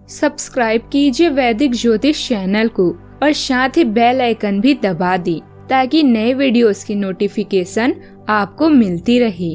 Subscribe कीजिए वैदिक ज्योतिष चैनल को और साथ ही बेल आइकन भी दबा दी ताकि नए वीडियोस की नोटिफिकेशन आपको मिलती रहे।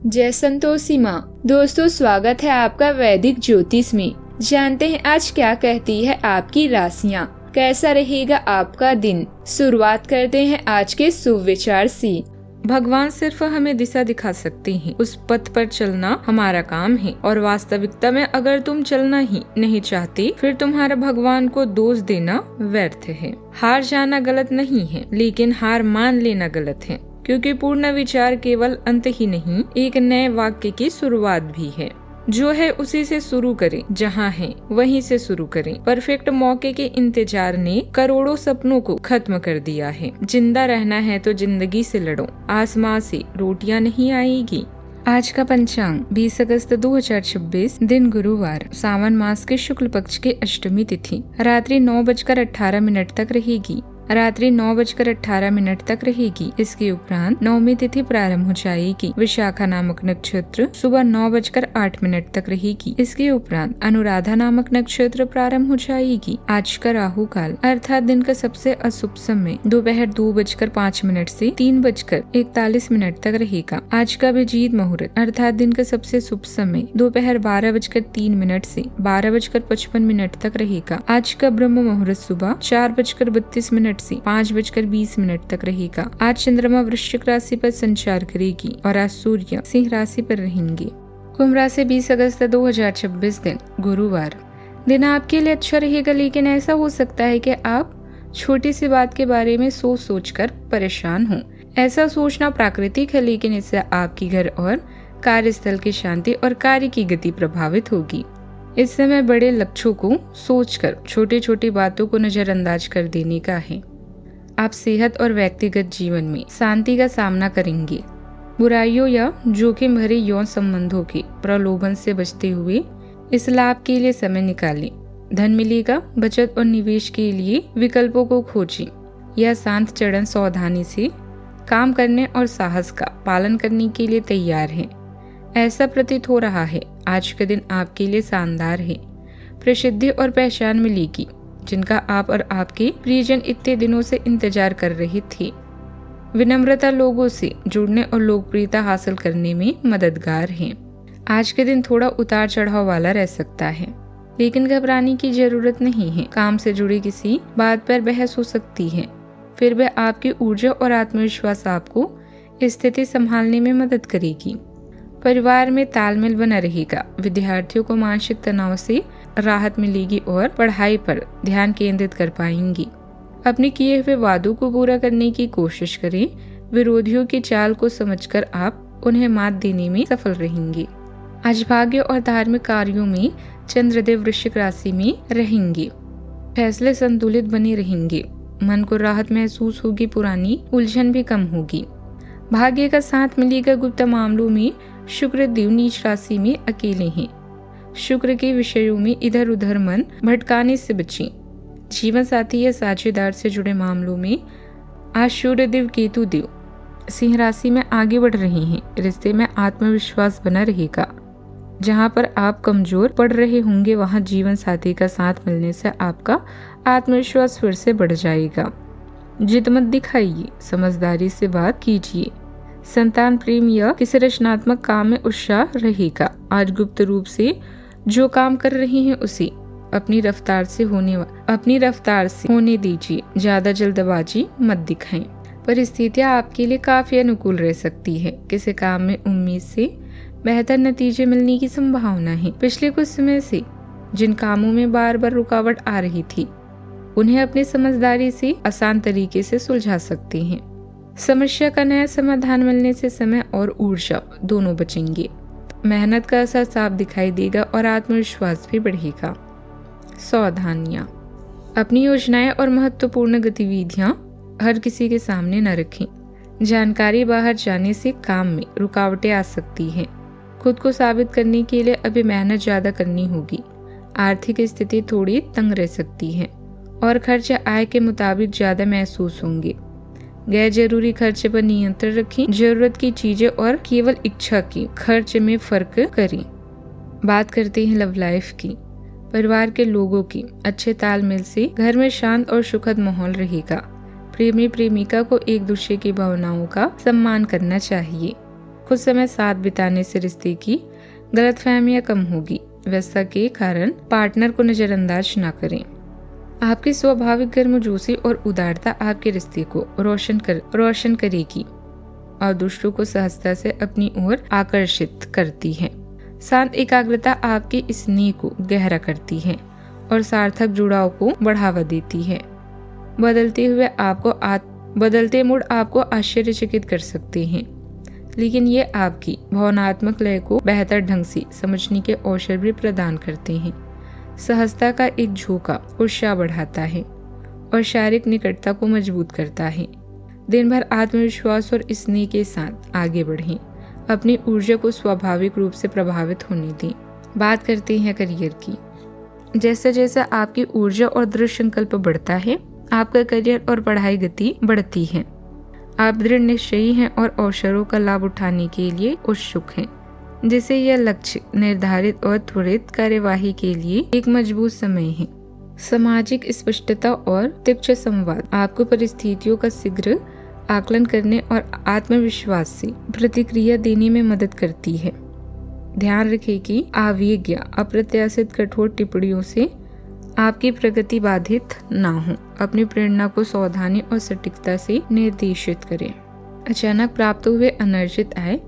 जय संतोषी माँ। दोस्तों, स्वागत है आपका वैदिक ज्योतिष में। जानते हैं आज क्या कहती है आपकी राशियाँ, कैसा रहेगा आपका दिन। शुरुआत करते हैं आज के शुभ विचार से। भगवान सिर्फ हमें दिशा दिखा सकते हैं, उस पथ पर चलना हमारा काम है। और वास्तविकता में अगर तुम चलना ही नहीं चाहते, फिर तुम्हारा भगवान को दोष देना व्यर्थ है। हार जाना गलत नहीं है, लेकिन हार मान लेना गलत है, क्योंकि पूर्ण विचार केवल अंत ही नहीं, एक नए वाक्य की शुरुआत भी है। जो है उसी से शुरू करें, जहाँ है वहीं से शुरू करें। परफेक्ट मौके के इंतजार ने करोड़ों सपनों को खत्म कर दिया है। जिंदा रहना है तो जिंदगी से लड़ो, आसमां से रोटियां नहीं आएगी। आज का पंचांग 20 अगस्त 2026, दिन गुरुवार, सावन मास के शुक्ल पक्ष की अष्टमी तिथि रात्रि 9:18 तक रहेगी। रात्रि 9:18 तक रहेगी। इसके उपरांत नवमी तिथि प्रारंभ हो जाएगी। विशाखा नामक नक्षत्र सुबह 9:08 तक रहेगी। इसके उपरांत अनुराधा नामक नक्षत्र प्रारंभ हो जाएगी। आज का राहु काल अर्थात दिन का सबसे अशुभ समय दोपहर 2:05 से 3:41 तक रहेगा। आज का अभिजीत मुहूर्त अर्थात दिन का सबसे शुभ समय दोपहर 12:03 से 12:55 तक रहेगा। आज का ब्रह्म मुहूर्त सुबह 4:32 से 5:20 तक रहेगा। आज चंद्रमा वृश्चिक राशि पर संचार करेगी और आज सूर्य सिंह राशि पर रहेंगे। कुंभ राशि 20 अगस्त 2026, दिन गुरुवार। दिन आपके लिए अच्छा रहेगा, लेकिन ऐसा हो सकता है कि आप छोटी सी बात के बारे में सोच कर परेशान हो। ऐसा सोचना प्राकृतिक है, लेकिन इससे आपकी घर और कार्यस्थल की शांति और कार्य की गति प्रभावित होगी। इस समय बड़े लक्ष्यों को सोचकर छोटी छोटी बातों को नजरअंदाज कर देने का है। आप सेहत और व्यक्तिगत जीवन में शांति का सामना करेंगे। बुराइयों या जोखिम भरे यौन संबंधों के प्रलोभन से बचते हुए इस लाभ के लिए समय निकालें। धन मिलेगा। बचत और निवेश के लिए विकल्पों को खोजें। यह शांत चरण सावधानी से काम करने और साहस का पालन करने के लिए तैयार है। ऐसा प्रतीत हो रहा है आज का दिन आपके लिए शानदार है। प्रसिद्धि और पहचान मिलेगी, जिनका आप और आपके प्रियजन इतने दिनों से इंतजार कर रहे थे। विनम्रता लोगों से जुड़ने और लोकप्रियता हासिल करने में मददगार है। आज के दिन थोड़ा उतार चढ़ाव वाला रह सकता है, लेकिन घबराने की जरूरत नहीं है। काम से जुड़ी किसी बात पर बहस हो सकती है, फिर भी आपकी ऊर्जा और आत्मविश्वास आपको स्थिति संभालने में मदद करेगी। परिवार में तालमेल बना रहेगा। विद्यार्थियों को मानसिक तनाव से राहत मिलेगी और पढ़ाई पर ध्यान केंद्रित कर पाएंगी। अपने किए हुए वादों को पूरा करने की कोशिश करें। विरोधियों की चाल को समझकर आप उन्हें मात देने में सफल रहेंगे। आज भाग्य और धार्मिक कार्यों में चंद्रदेव वृश्चिक राशि में रहेंगे। फैसले संतुलित बने रहेंगे। मन को राहत महसूस होगी। पुरानी उलझन भी कम होगी। भाग्य का साथ मिलेगा। गुप्त मामलों में शुक्र देव नीच राशि में अकेले हैं। शुक्र के विषयों में इधर उधर मन भटकाने से बचें। जीवन साथी या साझेदार से जुड़े मामलों में आज सूर्य देव केतु देव सिंह राशि में आगे बढ़ रहे हैं। रिश्ते में आत्मविश्वास बना रहेगा। जहां पर आप कमजोर पड़ रहे होंगे, वहां जीवन साथी का साथ मिलने से आपका आत्मविश्वास फिर से बढ़ जाएगा। जिद मत दिखाइए, समझदारी से बात कीजिए। संतान प्रेम या किसी रचनात्मक काम में उत्साह रहेगा। आज गुप्त रूप से जो काम कर रहे हैं उसे अपनी रफ्तार से होने दीजिए। ज्यादा जल्दबाजी मत दिखाएं। परिस्थितियां आपके लिए काफी अनुकूल रह सकती है। किसी काम में उम्मीद से बेहतर नतीजे मिलने की संभावना है। पिछले कुछ समय से जिन कामों में बार बार रुकावट आ रही थी, उन्हें अपनी समझदारी से आसान तरीके से सुलझा सकते हैं। समस्या का नया समाधान मिलने से समय और ऊर्जा दोनों बचेंगे। मेहनत का असर साफ दिखाई देगा और आत्मविश्वास भी बढ़ेगा। सावधानियां। अपनी योजनाएं और महत्वपूर्ण गतिविधियां हर किसी के सामने न रखें। जानकारी बाहर जाने से काम में रुकावटें आ सकती हैं। खुद को साबित करने के लिए अभी मेहनत ज्यादा करनी होगी। आर्थिक स्थिति थोड़ी तंग रह सकती है और खर्च आय के मुताबिक ज्यादा महसूस होंगे। गैर जरूरी खर्चे पर नियंत्रण रखें। जरूरत की चीजें और केवल इच्छा की खर्च में फर्क करें। बात करते हैं लव लाइफ की। परिवार के लोगों की अच्छे तालमेल से घर में शांत और सुखद माहौल रहेगा। प्रेमी प्रेमिका को एक दूसरे की भावनाओं का सम्मान करना चाहिए। कुछ समय साथ बिताने से रिश्ते की गलतफहमियां कम होगी। व्यस्तता के कारण पार्टनर को नजरअंदाज न करें। आपकी स्वाभाविक गर्मजोशी और उदारता आपके रिश्ते को रोशन करेगी और दूसरों को सहजता से अपनी ओर आकर्षित करती है। शांत एकाग्रता आपके स्नेह को गहरा करती है और सार्थक जुड़ाव को बढ़ावा देती है। बदलते मूड आपको आश्चर्यचकित कर सकते हैं, लेकिन ये आपकी भावनात्मक लय को बेहतर ढंग से समझने के अवसर भी प्रदान करते हैं। सहजता का एक झोंका उत्साह बढ़ाता है और शारीरिक निकटता को मजबूत करता है। दिन भर आत्मविश्वास और स्नेह के साथ आगे बढ़ें। अपनी ऊर्जा को स्वाभाविक रूप से प्रभावित होने दें। बात करते हैं करियर की। जैसे जैसे आपकी ऊर्जा और दृढ़ संकल्प बढ़ता है, आपका करियर और पढ़ाई गति बढ़ती है। आप दृढ़ निश्चयी हैं और अवसरों का लाभ उठाने के लिए उत्सुक हैं, जिससे यह लक्ष्य निर्धारित और त्वरित कार्यवाही के लिए एक मजबूत समय है। सामाजिक स्पष्टता और तीक्ष्ण संवाद आपको परिस्थितियों का शीघ्र आकलन करने और आत्मविश्वास से प्रतिक्रिया देने में मदद करती है। ध्यान रखें कि आवेग या अप्रत्याशित कठोर टिप्पणियों से आपकी प्रगति बाधित ना हो। अपनी प्रेरणा को सावधानी और सटीकता से निर्देशित करें। अचानक प्राप्त हुए अनर्जित आय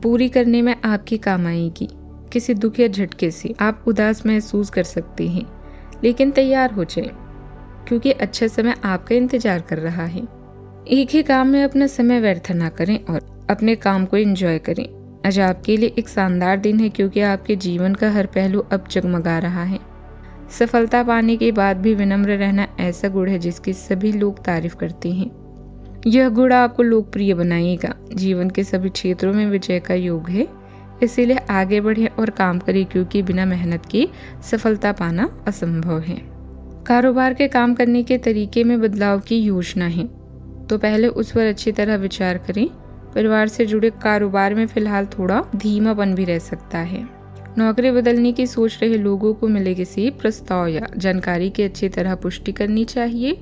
पूरी करने में आपकी काम आएगी। किसी दुख या झटके से आप उदास महसूस कर सकते हैं, लेकिन तैयार हो जाएं, क्योंकि अच्छा समय आपका इंतजार कर रहा है। एक ही काम में अपना समय व्यर्थ ना करें और अपने काम को एंजॉय करें। आज आपके लिए एक शानदार दिन है, क्योंकि आपके जीवन का हर पहलू अब जगमगा रहा है। सफलता पाने के बाद भी विनम्र रहना ऐसा गुण है जिसकी सभी लोग तारीफ करते हैं। यह गुण आपको लोकप्रिय बनाएगा। जीवन के सभी क्षेत्रों में विजय का योग है, इसीलिए आगे बढ़ें और काम करें, क्योंकि बिना मेहनत के सफलता पाना असंभव है। कारोबार के काम करने के तरीके में बदलाव की योजना है, तो पहले उस पर अच्छी तरह विचार करें। परिवार से जुड़े कारोबार में फिलहाल थोड़ा धीमापन भी रह सकता है। नौकरी बदलने की सोच रहे लोगों को मिले किसी प्रस्ताव या जानकारी की अच्छी तरह पुष्टि करनी चाहिए।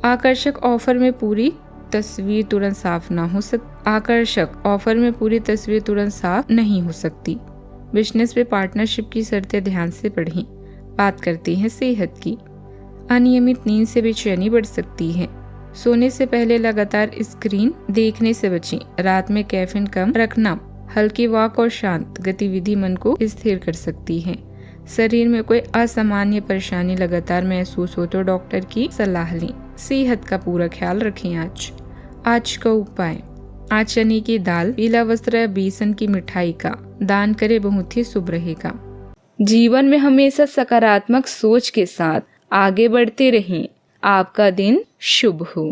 आकर्षक ऑफर में पूरी तस्वीर तुरंत साफ नहीं हो सकती। बिजनेस में पार्टनरशिप की शर्तें ध्यान से पढ़ें। बात करते हैं सेहत की। अनियमित नींद से बेचैनी बढ़ सकती है। सोने से पहले लगातार स्क्रीन देखने से बचें। रात में कैफीन कम रखना, हल्की वॉक और शांत गतिविधि मन को स्थिर कर सकती है। शरीर में कोई असामान्य परेशानी लगातार महसूस हो तो डॉक्टर की सलाह लें। सेहत का पूरा ख्याल रखें। आज का उपाय, आज चने की दाल, पीला वस्त्र या बेसन की मिठाई का दान करें, बहुत ही शुभ रहेगा। जीवन में हमेशा सकारात्मक सोच के साथ आगे बढ़ते रहें। आपका दिन शुभ हो।